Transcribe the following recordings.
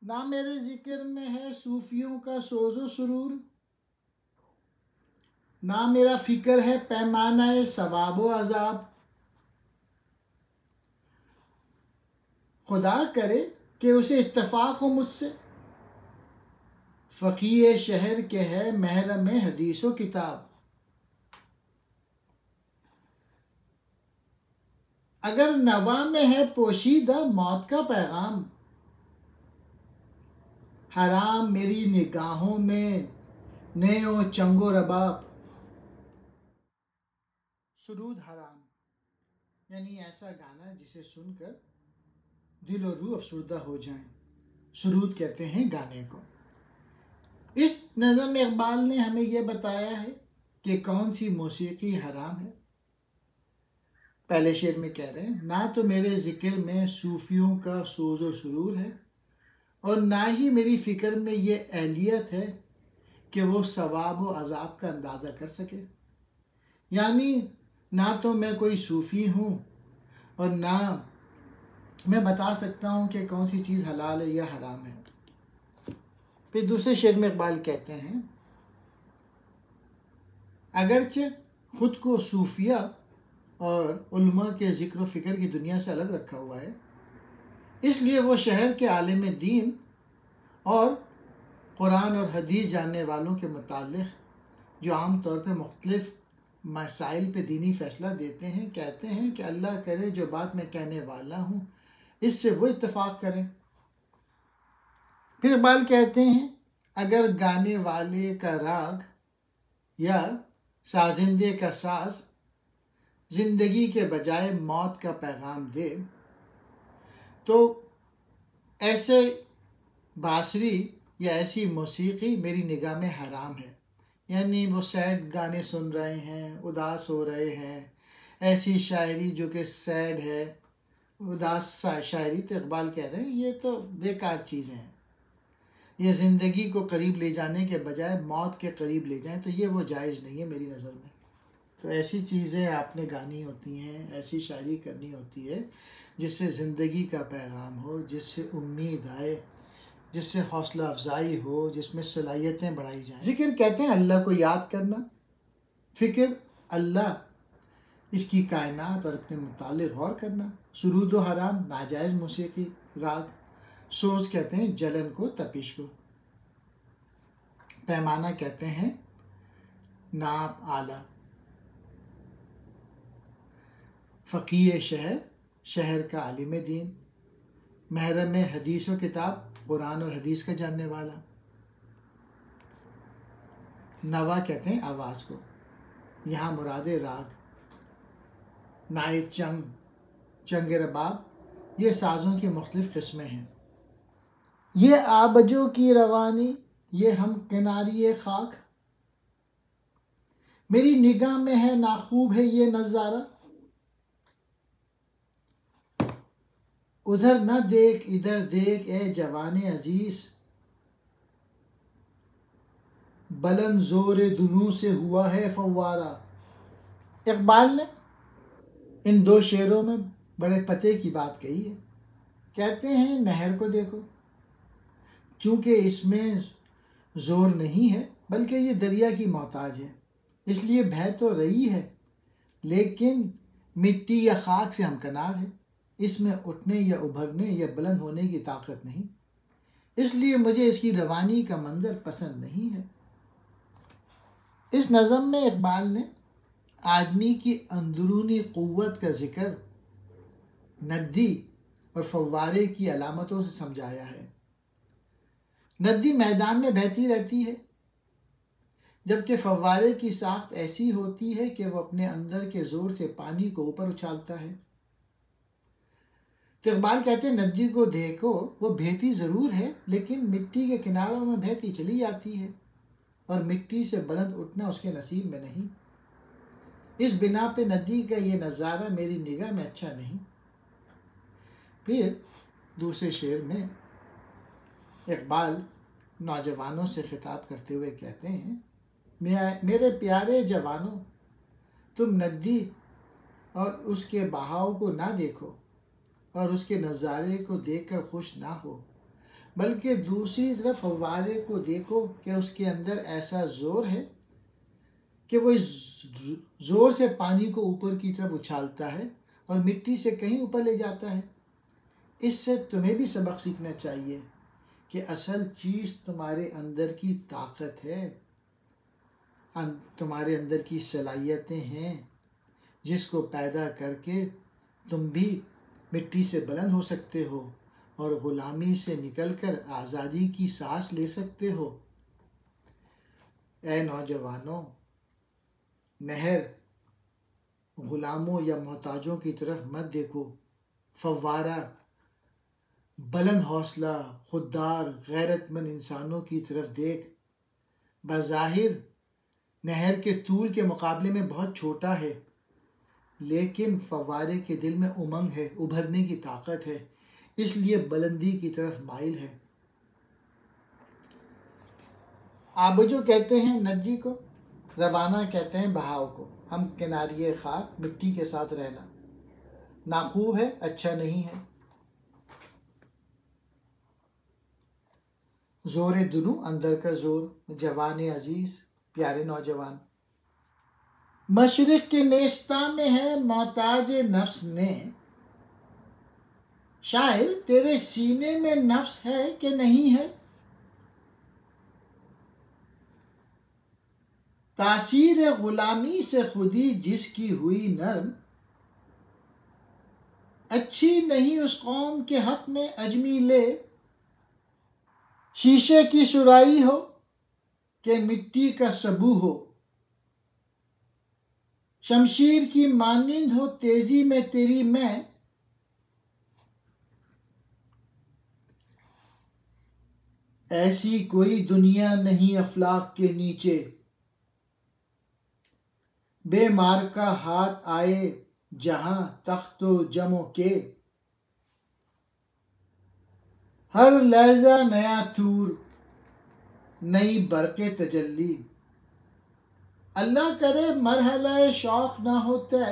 نہ میرے ذکر میں ہے صوفیوں کا سوز و سرور، نہ میرا فکر ہے پیمانہ ثواب و عذاب۔ خدا کرے کہ اسے اتفاق ہو مجھ سے، فقیہ شہر کے ہے محرم حدیث و کتاب۔ اگر نوا میں ہے پوشیدہ موت کا پیغام، حرام میری نگاہوں میں نے و چنگ و رباب۔ سرود حرام یعنی ایسا گانا جسے سن کر دل و روح افسردہ ہو جائیں، سرود کہتے ہیں گانے کو۔ اس نظم اقبال نے ہمیں یہ بتایا ہے کہ کون سی موسیقی حرام ہے۔ پہلے شعر میں کہہ رہے ہیں، نہ تو میرے ذکر میں صوفیوں کا سوز و سرور ہے، اور نہ ہی میری فکر میں یہ اہلیت ہے کہ وہ ثواب و عذاب کا اندازہ کر سکے۔ یعنی نہ تو میں کوئی صوفی ہوں اور نہ میں بتا سکتا ہوں کہ کون سی چیز حلال ہے یا حرام ہے۔ پھر دوسرے شعر میں اقبال کہتے ہیں، اگرچہ خود کو صوفیہ اور علماء کے ذکر و فکر کی دنیا سے الگ رکھا ہوا ہے، اس لیے وہ شہر کے عالم دین اور قرآن اور حدیث جاننے والوں کے متعلق جو عام طور پہ مختلف مسائل پہ دینی فیصلہ دیتے ہیں، کہتے ہیں کہ اللہ کرے جو بات میں کہنے والا ہوں اس سے وہ اتفاق کریں۔ پھر اقبال کہتے ہیں، اگر گانے والے کا راگ یا سازندے کا ساز زندگی کے بجائے موت کا پیغام دے تو ایسے بانسری یا ایسی موسیقی میری نگاہ میں حرام ہے۔ یعنی وہ سیڈ گانے سن رہے ہیں، اداس ہو رہے ہیں، ایسی شاعری جو کہ سیڈ ہے، اداس شاعری، تو اقبال کہہ رہے ہیں یہ تو بیکار چیزیں ہیں، یہ زندگی کو قریب لے جانے کے بجائے موت کے قریب لے جائیں تو یہ وہ جائز نہیں ہے میری نظر میں۔ تو ایسی چیزیں آپ نے گانی ہوتی ہیں، ایسی شاعری کرنی ہوتی ہے جس سے زندگی کا پیغام ہو، جس سے امید آئے، جس سے حوصلہ افزائی ہو، جس میں صلاحیتیں بڑھائی جائیں۔ ذکر کہتے ہیں اللہ کو یاد کرنا، فکر اللہ، اس کی کائنات اور اپنے متعلق غور کرنا۔ سرود و حرام ناجائز موسیقی راگ۔ سوز کہتے ہیں جلن کو، تپش کو۔ پیمانہ کہتے ہیں ناپ آلہ۔ فقیہ شہر، شہر کا عالم دین، محرم حدیث و کتاب، قرآن اور حدیث کا جاننے والا۔ نوا کہتے ہیں آواز کو، یہاں مراد راگ۔ نائے چنگ، چنگ رباب، یہ سازوں کی مختلف قسمیں ہیں۔ یہ آبجو کی روانی، یہ ہم کناری خاک، میری نگاہ میں ہے ناخوب ہے یہ نظارہ۔ ادھر نہ دیکھ ادھر دیکھ اے جوان عزیز، بلند زور دنو سے ہوا ہے فوارہ۔ اقبال نے ان دو شعروں میں بڑے پتے کی بات کہی ہے۔ کہتے ہیں نہر کو دیکھو، چونکہ اس میں زور نہیں ہے بلکہ یہ دریا کی محتاج ہے، اس لیے بہہ تو رہی ہے لیکن مٹی یا خاک سے ہمکنار ہے، اس میں اٹھنے یا ابھرنے یا بلند ہونے کی طاقت نہیں، اس لیے مجھے اس کی روانی کا منظر پسند نہیں ہے۔ اس نظم میں اقبال نے آدمی کی اندرونی قوت کا ذکر ندی اور فوارے کی علامتوں سے سمجھایا ہے۔ ندی میدان میں بہتی رہتی ہے جبکہ فوارے کی ساخت ایسی ہوتی ہے کہ وہ اپنے اندر کے زور سے پانی کو اوپر اچھالتا ہے۔ تو اقبال کہتے ہیں ندی کو دیکھو، وہ بہتی ضرور ہے لیکن مٹی کے کناروں میں بہتی چلی جاتی ہے اور مٹی سے بلند اٹھنا اس کے نصیب میں نہیں۔ اس بنا پہ ندی کا یہ نظارہ میری نگاہ میں اچھا نہیں۔ پھر دوسرے شعر میں اقبال نوجوانوں سے خطاب کرتے ہوئے کہتے ہیں، میرے پیارے جوانوں، تم ندی اور اس کے بہاؤ کو نہ دیکھو اور اس کے نظارے کو دیکھ کر خوش نہ ہو، بلکہ دوسری طرف فوارے کو دیکھو کہ اس کے اندر ایسا زور ہے کہ وہ اس زور سے پانی کو اوپر کی طرف اچھالتا ہے اور مٹی سے کہیں اوپر لے جاتا ہے۔ اس سے تمہیں بھی سبق سیکھنا چاہیے کہ اصل چیز تمہارے اندر کی طاقت ہے، تمہارے اندر کی صلاحیتیں ہیں، جس کو پیدا کر کے تم بھی مٹی سے بلند ہو سکتے ہو اور غلامی سے نکل کر آزادی کی سانس لے سکتے ہو۔ اے نوجوانوں، نہر غلاموں یا محتاجوں کی طرف مت دیکھو، فوارہ بلند حوصلہ خوددار غیرت مند انسانوں کی طرف دیکھ۔ بظاہر نہر کے طول کے مقابلے میں بہت چھوٹا ہے، لیکن فوارے کے دل میں امنگ ہے، ابھرنے کی طاقت ہے، اس لیے بلندی کی طرف مائل ہے۔ آبجو کہتے ہیں ندی کو، روانہ کہتے ہیں بہاؤ کو۔ ہم کناریے خاک مٹی کے ساتھ رہنا ناخوب ہے، اچھا نہیں ہے۔ زور دنو اندر کا زور، جوان عزیز، پیارے نوجوان۔ مشرق کے نیستاں میں ہے محتاج نفس نے، شاعر تیرے سینے میں نفس ہے کہ نہیں ہے؟ تاثیر غلامی سے خودی جس کی ہوئی نرم، اچھی نہیں اس قوم کے حق میں اجمی لے۔ شیشے کی سرائی ہو کہ مٹی کا سبو ہو، شمشیر کی مانند ہو تیزی میں تیری میں، ایسی کوئی دنیا نہیں افلاک کے نیچے، بے مار کا ہاتھ آئے جہاں تخت و جموں کے، ہر لہجہ نیا طور نئی برق تجلی۔ اللہ کرے مرحلہ شوق نہ ہو طے۔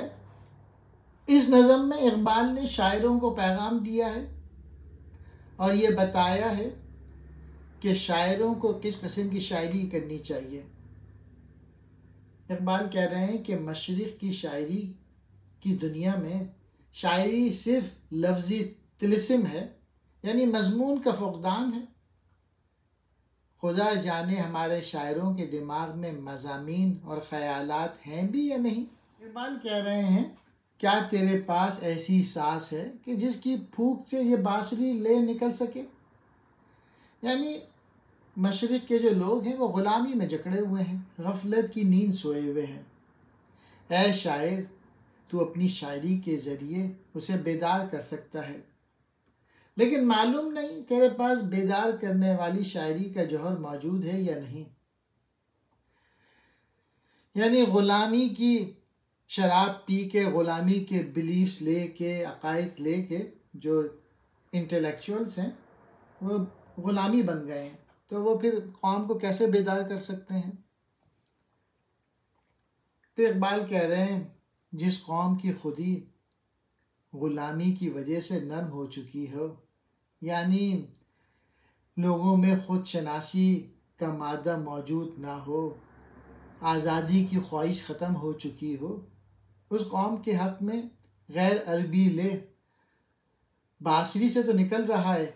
اس نظم میں اقبال نے شاعروں کو پیغام دیا ہے اور یہ بتایا ہے کہ شاعروں کو کس قسم کی شاعری کرنی چاہیے۔ اقبال کہہ رہے ہیں کہ مشرق کی شاعری کی دنیا میں شاعری صرف لفظی طلسم ہے، یعنی مضمون کا فقدان ہے۔ خدا جانے ہمارے شاعروں کے دماغ میں مضامین اور خیالات ہیں بھی یا نہیں۔ اقبال کہہ رہے ہیں کیا تیرے پاس ایسی سانس ہے کہ جس کی پھونک سے یہ بانسری لے نکل سکے؟ یعنی مشرق کے جو لوگ ہیں وہ غلامی میں جکڑے ہوئے ہیں، غفلت کی نیند سوئے ہوئے ہیں۔ اے شاعر، تو اپنی شاعری کے ذریعے اسے بیدار کر سکتا ہے، لیکن معلوم نہیں تیرے پاس بیدار کرنے والی شاعری کا جوہر موجود ہے یا نہیں۔ یعنی غلامی کی شراب پی کے، غلامی کے بلیفز لے کے، عقائد لے کے جو انٹلیکچوئلز ہیں وہ غلامی بن گئے ہیں، تو وہ پھر قوم کو کیسے بیدار کر سکتے ہیں؟ پھر اقبال کہہ رہے ہیں جس قوم کی خودی غلامی کی وجہ سے نرم ہو چکی ہو، یعنی لوگوں میں خود شناسی کا مادہ موجود نہ ہو، آزادی کی خواہش ختم ہو چکی ہو، اس قوم کے حق میں غیر عربی لے بانسری سے تو نکل رہا ہے،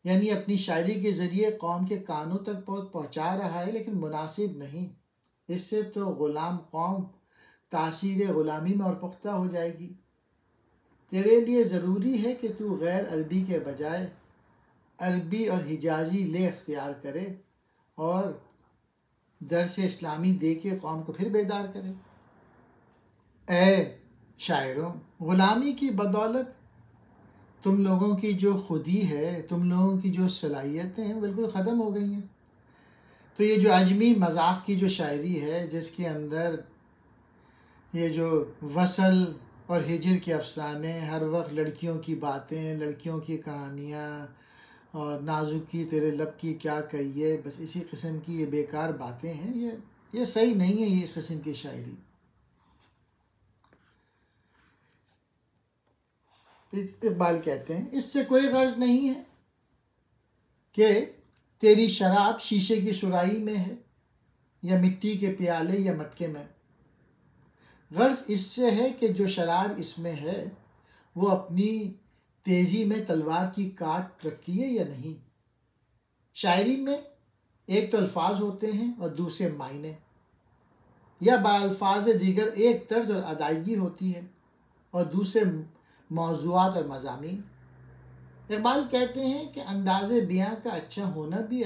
یعنی اپنی شاعری کے ذریعے قوم کے کانوں تک پہنچا رہا ہے، لیکن مناسب نہیں۔ اس سے تو غلام قوم تاثیر غلامی میں اور پختہ ہو جائے گی۔ تیرے لیے ضروری ہے کہ تو غیر عربی کے بجائے عربی اور حجازی لے اختیار کرے اور درس اسلامی دے کے قوم کو پھر بیدار کرے۔ اے شاعروں، غلامی کی بدولت تم لوگوں کی جو خودی ہے، تم لوگوں کی جو صلاحیتیں ہیں بالکل ختم ہو گئی ہیں۔ تو یہ جو عجمی مذاق کی جو شاعری ہے، جس کے اندر یہ جو وصل اور ہجر کے افسانے، ہر وقت لڑکیوں کی باتیں، لڑکیوں کی کہانیاں اور نازکی تیرے لب کی کیا کہیے، بس اسی قسم کی یہ بیکار باتیں ہیں، یہ صحیح نہیں ہے، یہ اس قسم کی شاعری۔ اقبال کہتے ہیں اس سے کوئی غرض نہیں ہے کہ تیری شراب شیشے کی سرائی میں ہے یا مٹی کے پیالے یا مٹکے میں. غرض اس سے ہے کہ جو شراب اس میں ہے وہ اپنی تیزی میں تلوار کی کاٹ رکھتی ہے یا نہیں. شاعری میں ایک تو الفاظ ہوتے ہیں اور دوسرے معنی، یا با الفاظ دیگر ایک طرز اور ادائیگی ہوتی ہے اور دوسرے موضوعات اور مضامین. اقبال کہتے ہیں کہ انداز بیاں کا اچھا ہونا بھی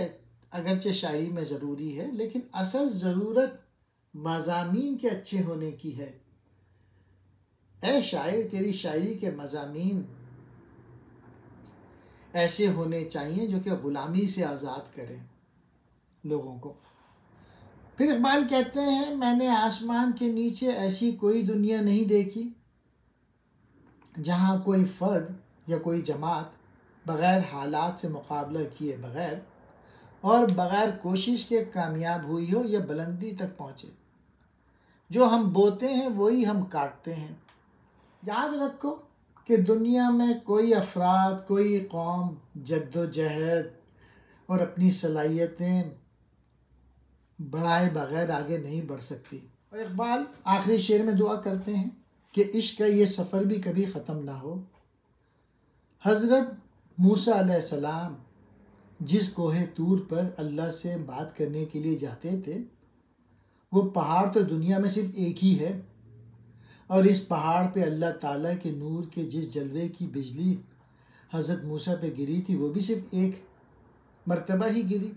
اگرچہ شاعری میں ضروری ہے، لیکن اصل ضرورت مضامین کے اچھے ہونے کی ہے. اے شاعر، تیری شاعری کے مضامین ایسے ہونے چاہیے جو کہ غلامی سے آزاد کریں لوگوں کو. پھر اقبال کہتے ہیں میں نے آسمان کے نیچے ایسی کوئی دنیا نہیں دیکھی جہاں کوئی فرد یا کوئی جماعت بغیر حالات سے مقابلہ کیے بغیر اور بغیر کوشش کے کامیاب ہوئی ہو یا بلندی تک پہنچے. جو ہم بوتے ہیں وہی ہم کاٹتے ہیں. یاد رکھو کہ دنیا میں کوئی افراد، کوئی قوم جد و جہد اور اپنی صلاحیتیں بڑھائے بغیر آگے نہیں بڑھ سکتی. اور اقبال آخری شعر میں دعا کرتے ہیں کہ عشق کا یہ سفر بھی کبھی ختم نہ ہو. حضرت موسیٰ علیہ السلام جس کوہ طور پر اللہ سے بات کرنے کے لیے جاتے تھے، وہ پہاڑ تو دنیا میں صرف ایک ہی ہے، اور اس پہاڑ پہ اللہ تعالیٰ کے نور کے جس جلوے کی بجلی حضرت موسیٰ پہ گری تھی وہ بھی صرف ایک مرتبہ ہی گری.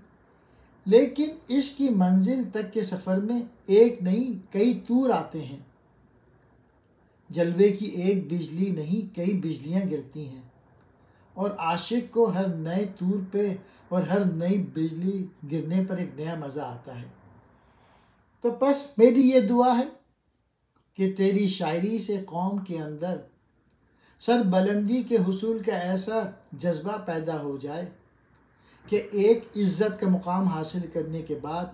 لیکن اس کی منزل تک کے سفر میں ایک نہیں کئی طور آتے ہیں. جلوے کی ایک بجلی نہیں کئی بجلیاں گرتی ہیں، اور عاشق کو ہر نئے طور پہ اور ہر نئی بجلی گرنے پر ایک نیا مزہ آتا ہے. تو بس میری یہ دعا ہے کہ تیری شاعری سے قوم کے اندر سر بلندی کے حصول کا ایسا جذبہ پیدا ہو جائے کہ ایک عزت کا مقام حاصل کرنے کے بعد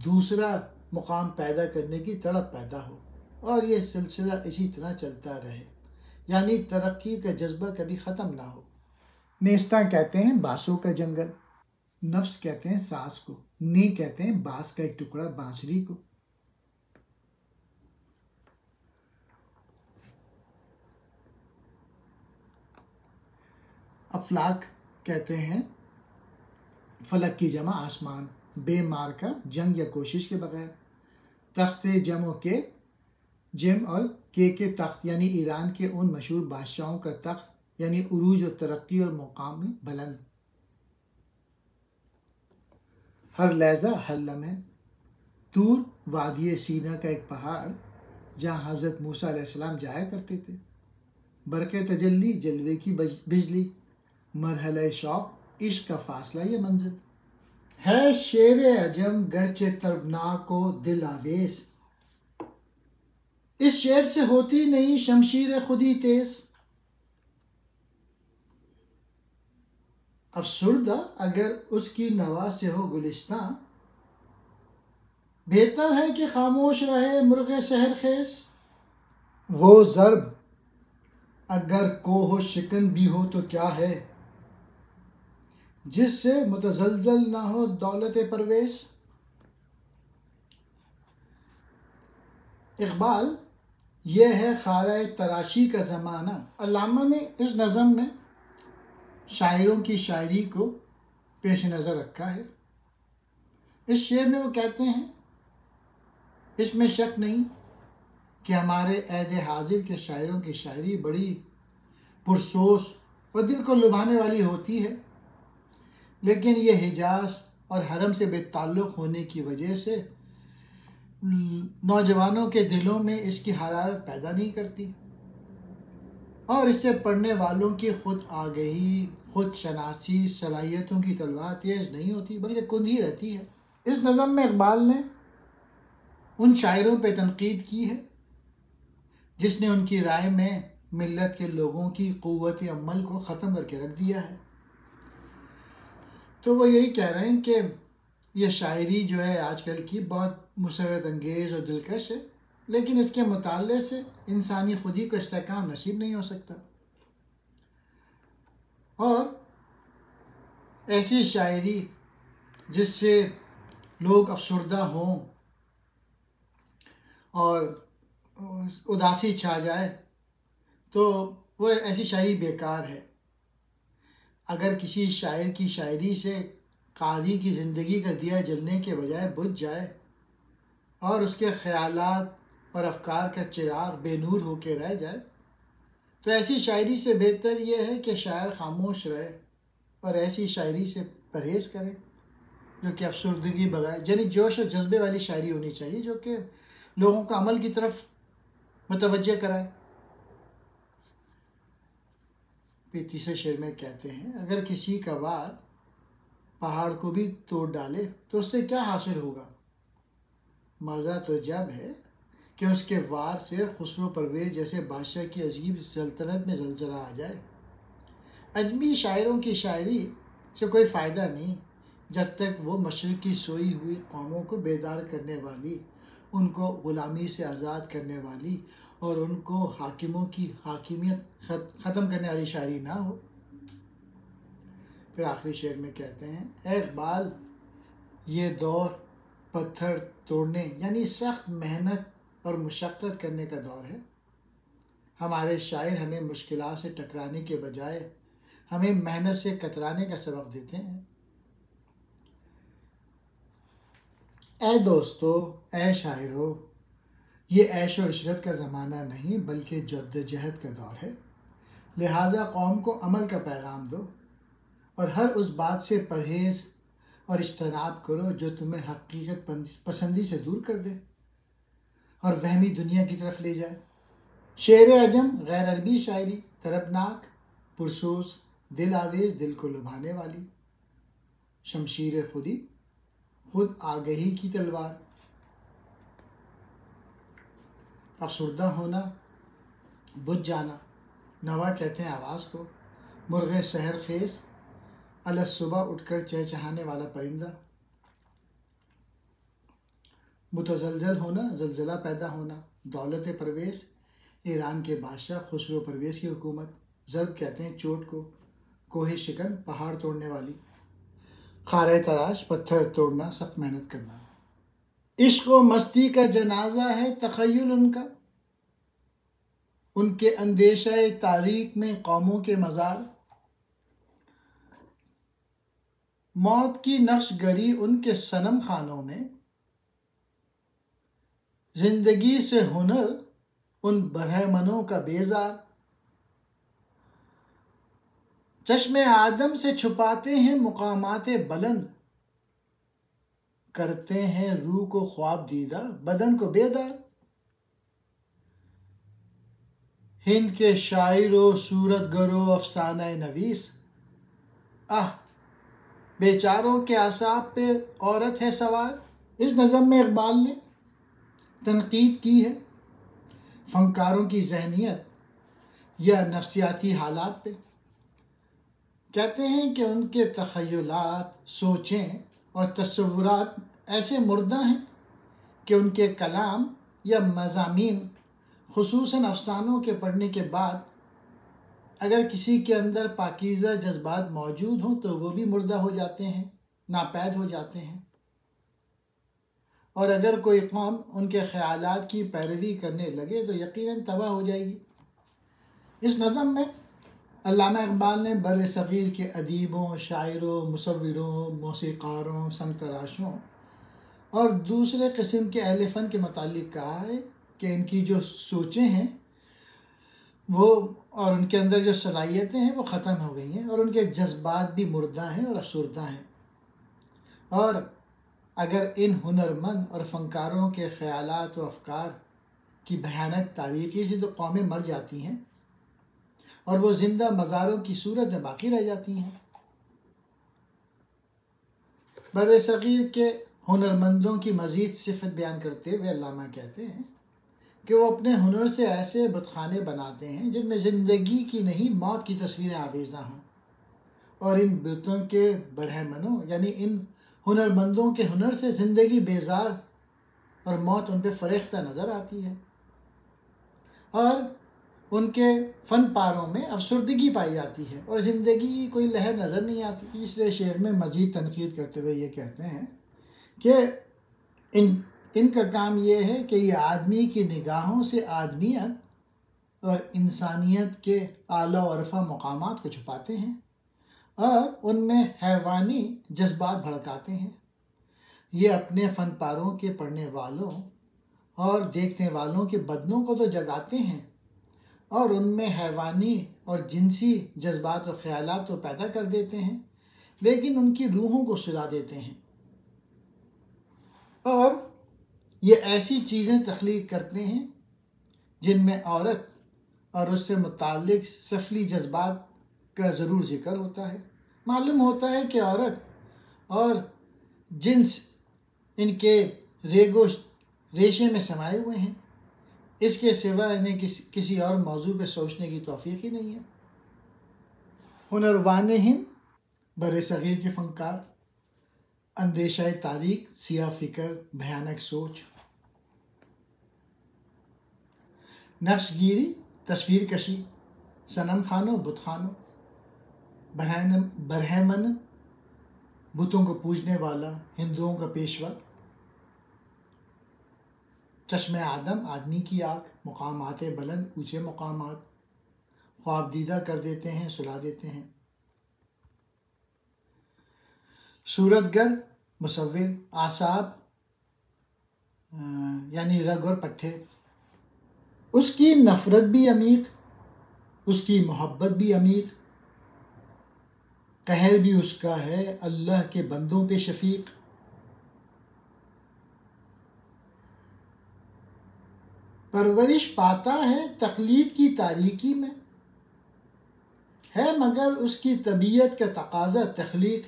دوسرا مقام پیدا کرنے کی تڑپ پیدا ہو، اور یہ سلسلہ اسی طرح چلتا رہے، یعنی ترقی کا جذبہ کبھی ختم نہ ہو. نیستاں کہتے ہیں بانسوں کا جنگل، نفس کہتے ہیں ساز کو، نی کہتے ہیں بانس کا ایک ٹکڑا بانسری کو. افلاک کہتے ہیں فلک کی جمع آسمان، بے مار کا جنگ یا کوشش کے بغیر. تخت جم و کے، جم اور کے تخت یعنی ایران کے ان مشہور بادشاہوں کا تخت، یعنی عروج و ترقی اور مقام میں بلند. ہر لحظہ ہر لمحے. طور وادی سینا کا ایک پہاڑ جہاں حضرت موسیٰ علیہ السلام جایا کرتے تھے. برق تجلی جلوے کی بجلی، مرحلہ شوق عشق کا فاصلہ یہ منزل. ہے شیر عجم گرچہ طربناک و دل آویز، اس شعر سے ہوتی نہیں شمشیر خودی تیز. افسردہ اگر اس کی نوا سے ہو گلستاں، بہتر ہے کہ خاموش رہے مرغ سحر خیز. وہ ضرب اگر کوہ و شکن بھی ہو تو کیا ہے، جس سے متزلزل نہ ہو دولت پرویز. اقبال یہ ہے خارۂ تراشی کا زمانہ. علامہ نے اس نظم میں شاعروں کی شاعری کو پیش نظر رکھا ہے. اس شعر میں وہ کہتے ہیں اس میں شک نہیں کہ ہمارے عہد حاضر کے شاعروں کی شاعری بڑی پرسوس اور دل کو لبھانے والی ہوتی ہے، لیکن یہ حجاز اور حرم سے بے تعلق ہونے کی وجہ سے نوجوانوں کے دلوں میں اس کی حرارت پیدا نہیں کرتی، اور اس سے پڑھنے والوں کی خود آگہی، خود شناسی، صلاحیتوں کی تلوار تیز نہیں ہوتی بلکہ کند ہی رہتی ہے. اس نظم میں اقبال نے ان شاعروں پہ تنقید کی ہے جس نے ان کی رائے میں ملت کے لوگوں کی قوت عمل کو ختم کر کے رکھ دیا ہے. تو وہ یہی کہہ رہے ہیں کہ یہ شاعری جو ہے آج کل کی بہت مسرت انگیز اور دلکش ہے، لیکن اس کے مطالعے سے انسانی خودی کو استحکام نصیب نہیں ہو سکتا. اور ایسی شاعری جس سے لوگ افسردہ ہوں اور اداسی چھا جائے تو وہ ایسی شاعری بیکار ہے۔ اگر کسی شاعر کی شاعری سے قاری کی زندگی کا دیا جلنے کے بجائے بجھ جائے اور اس کے خیالات اور افکار کا چراغ بے نور ہو کے رہ جائے تو ایسی شاعری سے بہتر یہ ہے کہ شاعر خاموش رہے اور ایسی شاعری سے پرہیز کرے جو کہ افسردگی بغیر، یعنی جوش و جذبے والی شاعری ہونی چاہیے جو کہ لوگوں کو عمل کی طرف متوجہ کرائے۔ پھر تیسرے شعر میں کہتے ہیں، اگر کسی کا وار پہاڑ کو بھی توڑ ڈالے تو اس سے کیا حاصل ہوگا؟ مزہ تو جب ہے کہ اس کے وار سے خسرو پرویز جیسے بادشاہ کی عجیب سلطنت میں زلزلہ آ جائے۔ اجمی شاعروں کی شاعری سے کوئی فائدہ نہیں جب تک وہ مشرق کی سوئی ہوئی قوموں کو بیدار کرنے والی، ان کو غلامی سے آزاد کرنے والی اور ان کو حاکموں کی حاکمیت ختم کرنے والی شاعری نہ ہو۔ پھر آخری شعر میں کہتے ہیں، اے اقبال، یہ دور پتھر توڑنے یعنی سخت محنت اور مشقت کرنے کا دور ہے۔ ہمارے شاعر ہمیں مشکلات سے ٹکرانے کے بجائے ہمیں محنت سے کترانے کا سبق دیتے ہیں۔ اے دوستو، اے شاعرو، یہ عیش و عشرت کا زمانہ نہیں بلکہ جدوجہد کا دور ہے، لہٰذا قوم کو عمل کا پیغام دو اور ہر اس بات سے پرہیز اور اجتناب کرو جو تمہیں حقیقت پسندی سے دور کر دے اور وہمی دنیا کی طرف لے جائے۔ شعر عجم غیر عربی شاعری طربناک، پرسوز، دل آویز، دل کو لبھانے والی، شمشیر خودی، خود آگہی کی تلوار، افسردہ ہونا، بجھ جانا، نوا کہتے ہیں آواز کو، مرغ سحر خیز، الگ صبح اٹھ کر چہچہانے والا پرندہ، متزلزل ہونا، زلزلہ پیدا ہونا، دولت پرویز، ایران کے بادشاہ خسرو پرویز کی حکومت، ضرب کہتے ہیں چوٹ کو، کوہ شکن، پہاڑ توڑنے والی، خارۂ تراش، پتھر توڑنا، سخت محنت کرنا۔ عشق و مستی کا جنازہ ہے تخیل ان کا، ان کے اندیشہ تاریک میں قوموں کے مزار، موت کی نقش گری ان کے صنم خانوں میں، زندگی سے ہنر ان برہمنوں کا بیزار، چشم آدم سے چھپاتے ہیں مقامات بلند، کرتے ہیں روح کو خواب دیدہ بدن کو بیدار، ہند کے شاعر و صورت گر و افسانہ نویس، بیچاروں کے اعصاب پہ عورت ہے سوار۔ اس نظم میں اقبال نے تنقید کی ہے فنکاروں کی ذہنیت یا نفسیاتی حالات پہ۔ کہتے ہیں کہ ان کے تخیلات، سوچیں اور تصورات ایسے مردہ ہیں کہ ان کے کلام یا مضامین خصوصاً افسانوں کے پڑھنے کے بعد اگر کسی کے اندر پاکیزہ جذبات موجود ہوں تو وہ بھی مردہ ہو جاتے ہیں، ناپید ہو جاتے ہیں، اور اگر کوئی قوم ان کے خیالات کی پیروی کرنے لگے تو یقیناً تباہ ہو جائے گی۔ اس نظم میں علامہ اقبال نے بر صغیر کے ادیبوں، شاعروں، مصوروں، موسیقاروں، سنگ تراشوں اور دوسرے قسم کے اہل فن کے متعلق کہا ہے کہ ان کی جو سوچیں ہیں وہ اور ان کے اندر جو صلاحیتیں ہیں وہ ختم ہو گئی ہیں اور ان کے جذبات بھی مردہ ہیں اور افسردہ ہیں، اور اگر ان ہنرمند اور فنکاروں کے خیالات و افکار کی بھیانک تاریکی سے تو قومیں مر جاتی ہیں اور وہ زندہ مزاروں کی صورت میں باقی رہ جاتی ہیں۔ بر صغیر کے ہنرمندوں کی مزید صفت بیان کرتے ہوئے علامہ کہتے ہیں کہ وہ اپنے ہنر سے ایسے بتخانے بناتے ہیں جن میں زندگی کی نہیں موت کی تصویریں آویزاں ہوں، اور ان بتوں کے برہمنوں یعنی ان ہنرمندوں کے ہنر سے زندگی بیزار اور موت ان پہ فریختہ نظر آتی ہے، اور ان کے فن پاروں میں افسردگی پائی جاتی ہے اور زندگی کی کوئی لہر نظر نہیں آتی۔ تیسرے شعر میں مزید تنقید کرتے ہوئے یہ کہتے ہیں کہ ان کا کام یہ ہے کہ یہ آدمی کی نگاہوں سے آدمیت اور انسانیت کے اعلیٰ و عرفہ مقامات کو چھپاتے ہیں اور ان میں حیوانی جذبات بھڑکاتے ہیں۔ یہ اپنے فن پاروں کے پڑھنے والوں اور دیکھنے والوں کے بدنوں کو تو جگاتے ہیں اور ان میں حیوانی اور جنسی جذبات و خیالات تو پیدا کر دیتے ہیں، لیکن ان کی روحوں کو سلا دیتے ہیں اور یہ ایسی چیزیں تخلیق کرتے ہیں جن میں عورت اور اس سے متعلق سفلی جذبات کا ضرور ذکر ہوتا ہے۔ معلوم ہوتا ہے کہ عورت اور جنس ان کے ریگو ریشے میں سمائے ہوئے ہیں، اس کے سوا انہیں کسی اور موضوع پہ سوچنے کی توفیق ہی نہیں ہے۔ ہنروان ہند بر صغیر کے فنکار، اندیشہ تاریک، سیاہ فکر، بھیانک سوچ، نقش گیری، تصویر کشی، صنم خانوں، بت خانوں، برہمن، بتوں کو پوجنے والا، ہندوؤں کا پیشوا، چشم آدم، آدمی کی آنکھ، مقامات بلند، اونچے مقامات، خواب دیدہ کر دیتے ہیں، سلا دیتے ہیں، صورت گر، مصور، اعصاب یعنی رگ اور پٹھے، اس کی نفرت بھی عمیق، اس کی محبت بھی عمیق، قہر بھی اس کا ہے، اللہ کے بندوں پہ شفیق، پرورش پاتا ہے تقلید کی تاریکی میں، ہے مگر اس کی طبیعت کا تقاضا تخلیق،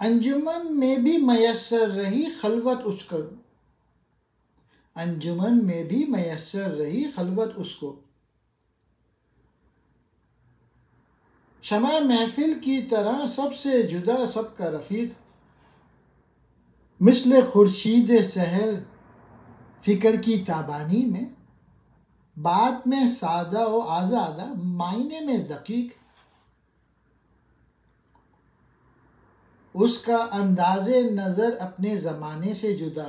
انجمن میں بھی میسر رہی خلوت اس کو، انجمن میں بھی میسر رہی خلوت اس کو، شمع محفل کی طرح سب سے جدا سب کا رفیق، مثل خورشید سحر فکر کی تابانی میں، بات میں سادہ و آزادہ، معنی میں دقیق، اس کا انداز نظر اپنے زمانے سے جدا،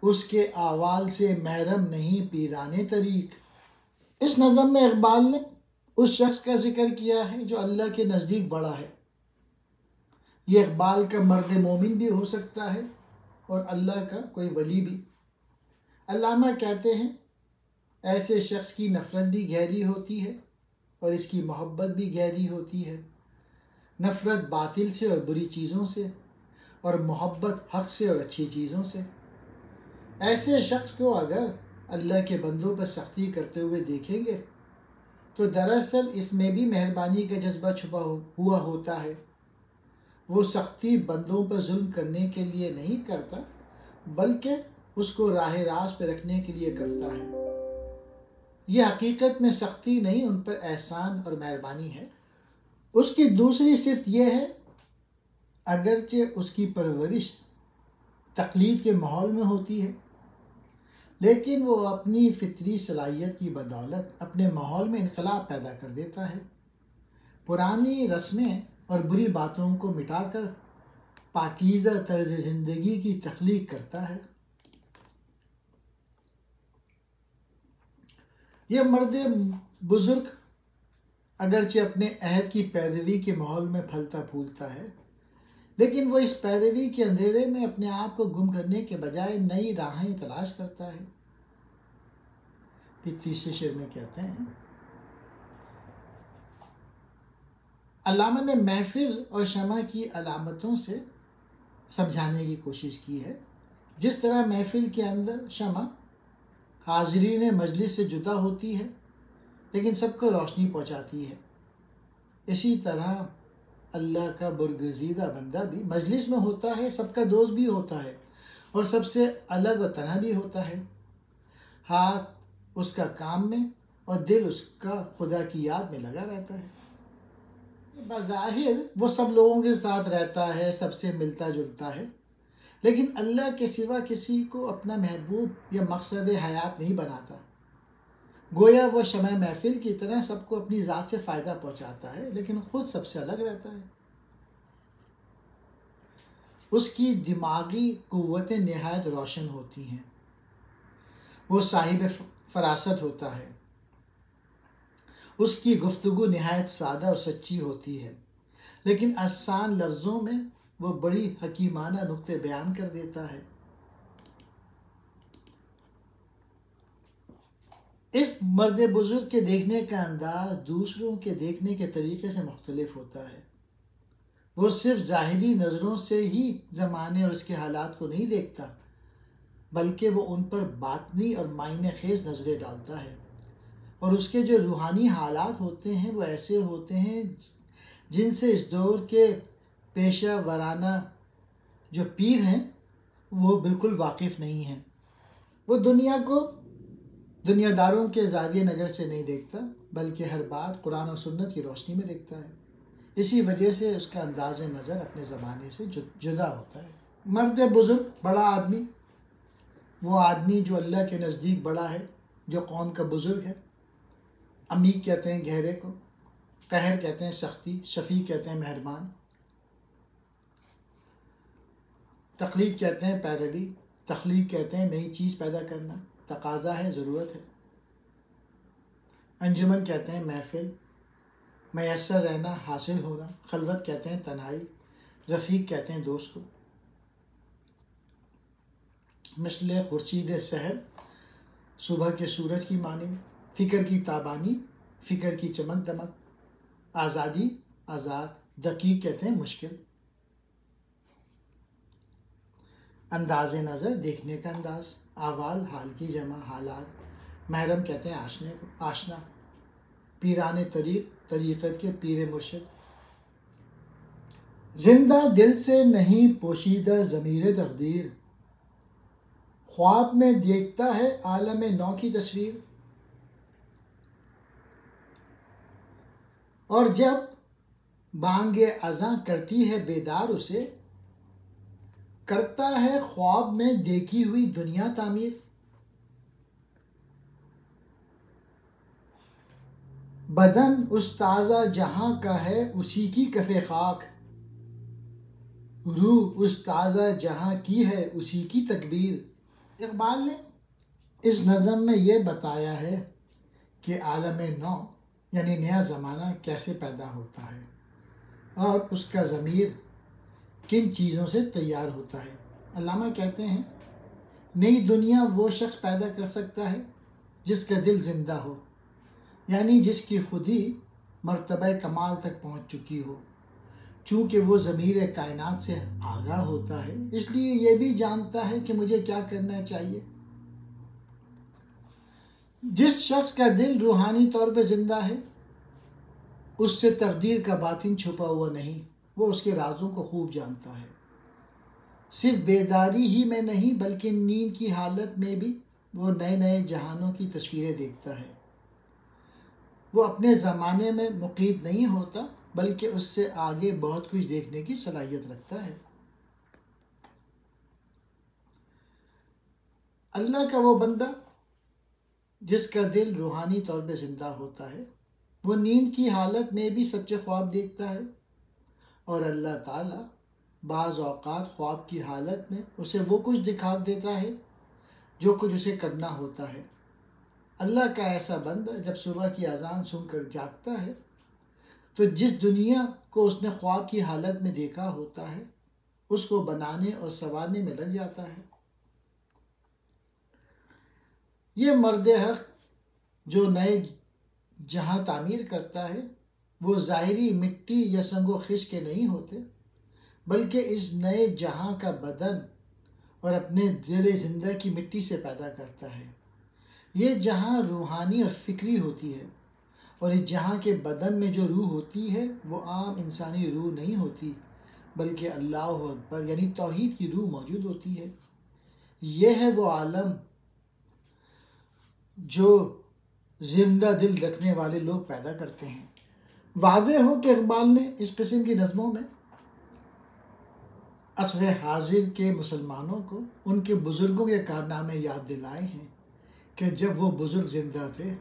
اس کے احوال سے محرم نہیں پیران طریق۔ اس نظم میں اقبال نے اس شخص کا ذکر کیا ہے جو اللہ کے نزدیک بڑا ہے۔ یہ اقبال کا مرد مومن بھی ہو سکتا ہے اور اللہ کا کوئی ولی بھی۔ علامہ کہتے ہیں ایسے شخص کی نفرت بھی گہری ہوتی ہے اور اس کی محبت بھی گہری ہوتی ہے، نفرت باطل سے اور بری چیزوں سے، اور محبت حق سے اور اچھی چیزوں سے۔ ایسے شخص کو اگر اللہ کے بندوں پر سختی کرتے ہوئے دیکھیں گے تو دراصل اس میں بھی مہربانی کا جذبہ چھپا ہوا ہوتا ہے۔ وہ سختی بندوں پر ظلم کرنے کے لیے نہیں کرتا بلکہ اس کو راہ راست پہ رکھنے کے لیے کرتا ہے۔ یہ حقیقت میں سختی نہیں، ان پر احسان اور مہربانی ہے۔ اس کی دوسری صفت یہ ہے اگرچہ اس کی پرورش تقلید کے ماحول میں ہوتی ہے لیکن وہ اپنی فطری صلاحیت کی بدولت اپنے ماحول میں انقلاب پیدا کر دیتا ہے، پرانی رسمیں اور بری باتوں کو مٹا کر پاکیزہ طرز زندگی کی تخلیق کرتا ہے۔ یہ مرد بزرگ اگرچہ اپنے عہد کی پیروی کے ماحول میں پھلتا پھولتا ہے لیکن وہ اس پیروی کے اندھیرے میں اپنے آپ کو گم کرنے کے بجائے نئی راہیں تلاش کرتا ہے۔ پھر تیسرے شعر میں کہتے ہیں علامہ نے محفل اور شمع کی علامتوں سے سمجھانے کی کوشش کی ہے۔ جس طرح محفل کے اندر شمع حاضرین مجلس سے جدا ہوتی ہے لیکن سب کو روشنی پہنچاتی ہے، اسی طرح اللہ کا برگزیدہ بندہ بھی مجلس میں ہوتا ہے، سب کا دوست بھی ہوتا ہے اور سب سے الگ و تنہا بھی ہوتا ہے۔ ہاتھ اس کا کام میں اور دل اس کا خدا کی یاد میں لگا رہتا ہے۔ بظاہر وہ سب لوگوں کے ساتھ رہتا ہے، سب سے ملتا جلتا ہے، لیکن اللہ کے سوا کسی کو اپنا محبوب یا مقصد حیات نہیں بناتا۔ گویا وہ شمع محفل کی طرح سب کو اپنی ذات سے فائدہ پہنچاتا ہے، لیکن خود سب سے الگ رہتا ہے۔ اس کی دماغی قوتیں نہایت روشن ہوتی ہیں، وہ صاحب فراست ہوتا ہے، اس کی گفتگو نہایت سادہ اور سچی ہوتی ہے، لیکن آسان لفظوں میں وہ بڑی حکیمانہ نکتے بیان کر دیتا ہے۔ اس مرد بزرگ کے دیکھنے کا انداز دوسروں کے دیکھنے کے طریقے سے مختلف ہوتا ہے۔ وہ صرف ظاہری نظروں سے ہی زمانے اور اس کے حالات کو نہیں دیکھتا، بلکہ وہ ان پر باطنی اور معنی خیز نظریں ڈالتا ہے، اور اس کے جو روحانی حالات ہوتے ہیں وہ ایسے ہوتے ہیں جن سے اس دور کے پیشہ ورانہ جو پیر ہیں وہ بالکل واقف نہیں ہیں۔ وہ دنیا کو دنیا داروں کے زاویہ نظر سے نہیں دیکھتا، بلکہ ہر بات قرآن و سنت کی روشنی میں دیکھتا ہے۔ اسی وجہ سے اس کا انداز نظر اپنے زمانے سے جدا ہوتا ہے۔ مرد بزرگ، بڑا آدمی، وہ آدمی جو اللہ کے نزدیک بڑا ہے، جو قوم کا بزرگ ہے۔ عمیق کہتے ہیں گہرے کو، قہر کہتے ہیں سختی، شفیع کہتے ہیں مہربان، تقلید کہتے ہیں پیروی، تخلیق کہتے ہیں نئی چیز پیدا کرنا، تقاضا ہے، ضرورت ہے، انجمن کہتے ہیں محفل، میسر رہنا، حاصل ہونا، خلوت کہتے ہیں تنہائی، رفیق کہتے ہیں دوست کو، مثل خورشید سحر، صبح کے سورج کی مانند، فکر کی تابانی، فکر کی چمک دمک، آزادی، آزاد، دقیق کہتے ہیں مشکل، انداز نظر، دیکھنے کا انداز، احوال، حال کی جمع، حالات، محرم کہتے ہیں آشنے کو، آشنا، پیران طریق، طریقت کے پیر مرشد، زندہ دل سے نہیں پوشیدہ ضمیر تقدیر، خواب میں دیکھتا ہے عالم نو کی تصویر، اور جب بانگ اذاں کرتی ہے بیدار اسے، کرتا ہے خواب میں دیکھی ہوئی دنیا تعمیر، بدن اس تازہ جہاں کا ہے اسی کی کف خاک، روح اس تازہ جہاں کی ہے اسی کی تکبیر۔ اقبال نے اس نظم میں یہ بتایا ہے کہ عالم نو یعنی نیا زمانہ کیسے پیدا ہوتا ہے اور اس کا ضمیر کن چیزوں سے تیار ہوتا ہے۔ علامہ کہتے ہیں نئی دنیا وہ شخص پیدا کر سکتا ہے جس کا دل زندہ ہو، یعنی جس کی خودی مرتبہ کمال تک پہنچ چکی ہو۔ چونکہ وہ ضمیر کائنات سے آگاہ ہوتا ہے، اس لیے یہ بھی جانتا ہے کہ مجھے کیا کرنا چاہیے۔ جس شخص کا دل روحانی طور پہ زندہ ہے، اس سے تقدیر کا باطن چھپا ہوا نہیں، وہ اس کے رازوں کو خوب جانتا ہے۔ صرف بیداری ہی میں نہیں بلکہ نیند کی حالت میں بھی وہ نئے نئے جہانوں کی تصویریں دیکھتا ہے۔ وہ اپنے زمانے میں مقید نہیں ہوتا بلکہ اس سے آگے بہت کچھ دیکھنے کی صلاحیت رکھتا ہے۔ اللہ کا وہ بندہ جس کا دل روحانی طور پہ زندہ ہوتا ہے، وہ نیند کی حالت میں بھی سچے خواب دیکھتا ہے، اور اللہ تعالیٰ بعض اوقات خواب کی حالت میں اسے وہ کچھ دکھا دیتا ہے جو کچھ اسے کرنا ہوتا ہے۔ اللہ کا ایسا بندہ جب صبح کی اذان سن کر جاگتا ہے تو جس دنیا کو اس نے خواب کی حالت میں دیکھا ہوتا ہے اس کو بنانے اور سنوارنے میں لگ جاتا ہے۔ یہ مرد حق جو نئے جہاں تعمیر کرتا ہے وہ ظاہری مٹی یا سنگ و خش کے نہیں ہوتے، بلکہ اس نئے جہاں کا بدن اور اپنے دل زندہ کی مٹی سے پیدا کرتا ہے۔ یہ جہاں روحانی اور فکری ہوتی ہے، اور اس جہاں کے بدن میں جو روح ہوتی ہے وہ عام انسانی روح نہیں ہوتی بلکہ اللہ اکبر یعنی توحید کی روح موجود ہوتی ہے۔ یہ ہے وہ عالم جو زندہ دل رکھنے والے لوگ پیدا کرتے ہیں۔ واضح ہو کہ اقبال نے اس قسم کی نظموں میں عصر حاضر کے مسلمانوں کو ان کے بزرگوں کے کارنامے یاد دلائے ہیں کہ جب وہ بزرگ زندہ تھے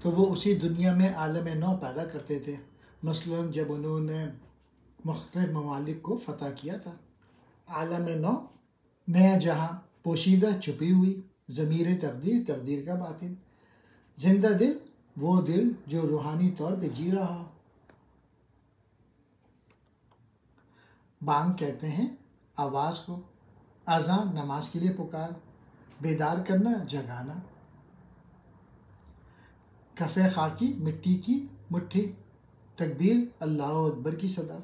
تو وہ اسی دنیا میں عالم نو پیدا کرتے تھے. مثلاً جب انہوں نے مختلف ممالک کو فتح کیا تھا. عالم نو، نیا جہاں، پوشیدہ چھپی ہوئی ضمیر تقدیر، تقدیر کا باطن. زندہ دل، وہ دل جو روحانی طور پہ جی رہا ہو. بانگ کہتے ہیں آواز کو، اذان نماز کے لیے پکار، بیدار کرنا، جگانا. کف خاکی، مٹی کی مٹھی، تکبیر اللہ اکبر کی صدا.